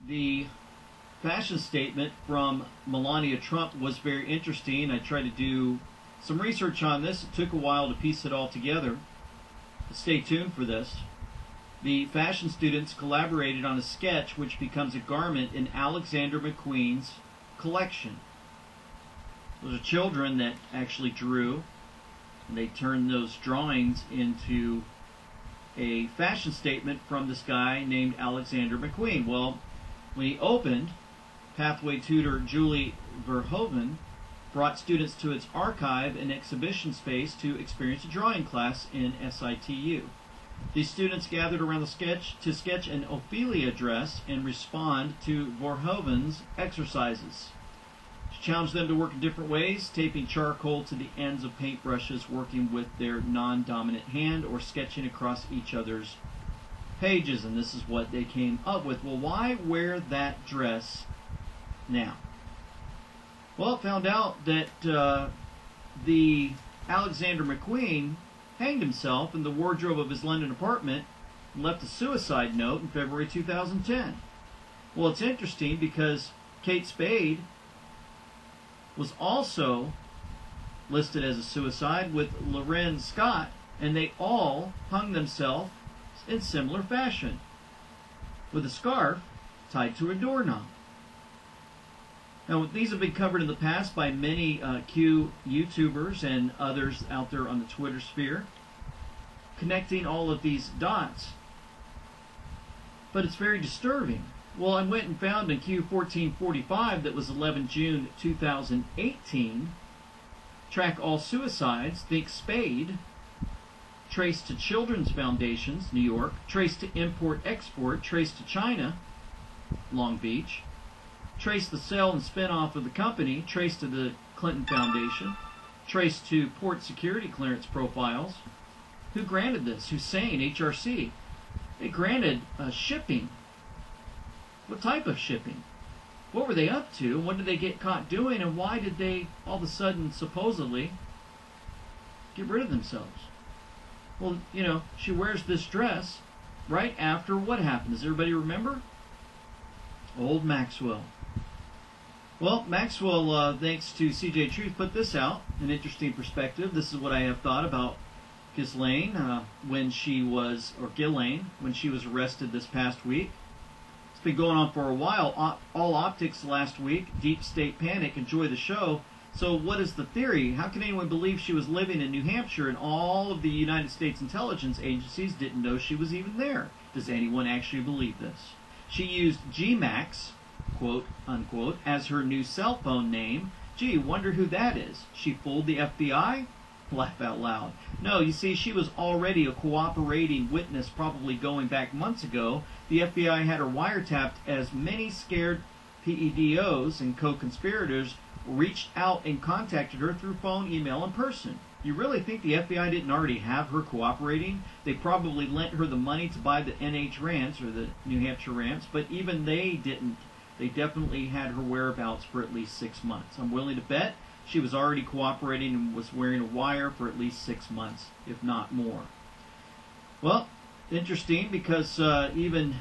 The fashion statement from Melania Trump was very interesting. I tried to do some research on this. It took a while to piece it all together. Stay tuned for this. The fashion students collaborated on a sketch which becomes a garment in Alexander McQueen's collection. Those are children that actually drew, and they turned those drawings into a fashion statement from this guy named Alexander McQueen. Well, when he opened, Pathway tutor Julie Verhoeven brought students to its archive and exhibition space to experience a drawing class in SITU. These students gathered around the sketch to sketch an Ophelia dress and respond to Verhoeven's exercises. She challenged them to work in different ways, taping charcoal to the ends of paintbrushes, working with their non-dominant hand, or sketching across each other's pages. And this is what they came up with. Well, why wear that dress now? Well, it found out that the Alexander McQueen hanged himself in the wardrobe of his London apartment and left a suicide note in February 2010. Well, it's interesting because Kate Spade was also listed as a suicide with Loren Scott, and they all hung themselves in similar fashion, with a scarf tied to a doorknob. Now, these have been covered in the past by many Q YouTubers and others out there on the Twitter sphere, connecting all of these dots. But it's very disturbing. Well, I went and found in Q 1445, that was 11 June 2018, track all suicides, think Spade, trace to Children's Foundations, New York, trace to import-export, trace to China, Long Beach, trace the sale and spin-off of the company, trace to the Clinton Foundation, trace to port security clearance profiles. Who granted this? Hussein, HRC. They granted shipping. What type of shipping? What were they up to? What did they get caught doing? And why did they all of a sudden, supposedly, get rid of themselves? Well, you know, she wears this dress right after what happened. Does everybody remember? Old Maxwell. Well, Maxwell, thanks to CJ Truth, put this out, an interesting perspective. This is what I have thought about Ghislaine when she was arrested this past week. It's been going on for a while. All optics last week, deep state panic, enjoy the show. So what is the theory? How can anyone believe she was living in New Hampshire and all of the United States intelligence agencies didn't know she was even there? Does anyone actually believe this? She used GMAX, quote unquote, as her new cell phone name. Gee, wonder who that is. She fooled the FBI? Laugh out loud. No, you see, she was already a cooperating witness, probably going back months ago. The FBI had her wiretapped as many scared PEDOs and co-conspirators reached out and contacted her through phone, email, and person. You really think the FBI didn't already have her cooperating? They probably lent her the money to buy the NH Ranch, or the New Hampshire Ranch, but even they didn't. They definitely had her whereabouts for at least 6 months. I'm willing to bet she was already cooperating and was wearing a wire for at least 6 months, if not more. Well, interesting, because even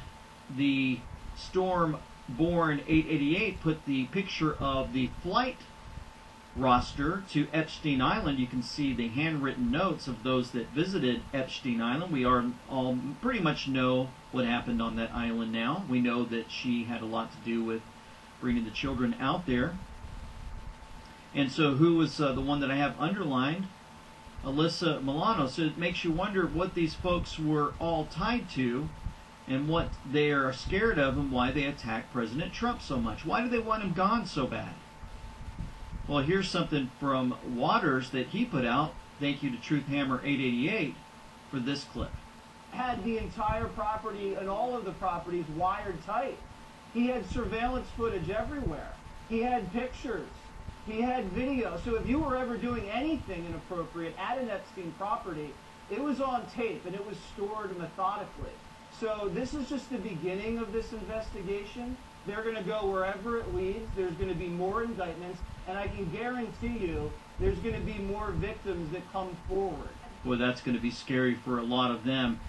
the Storm-born 888 put the picture of the flight roster to Epstein Island. You can see the handwritten notes of those that visited Epstein Island. We all pretty much know what happened on that island now. We know that she had a lot to do with bringing the children out there. And so who was the one that I have underlined? Alyssa Milano. So it makes you wonder what these folks were all tied to and what they are scared of and why they attack President Trump so much. Why do they want him gone so bad? Well, here's something from Waters that he put out. Thank you to Truthhammer 888 for this clip. Had the entire property and all of the properties wired tight. He had surveillance footage everywhere. He had pictures. He had video. So if you were ever doing anything inappropriate at an Epstein property, it was on tape and it was stored methodically. So this is just the beginning of this investigation. They're going to go wherever it leads. There's going to be more indictments, and I can guarantee you there's going to be more victims that come forward. Boy, that's going to be scary for a lot of them.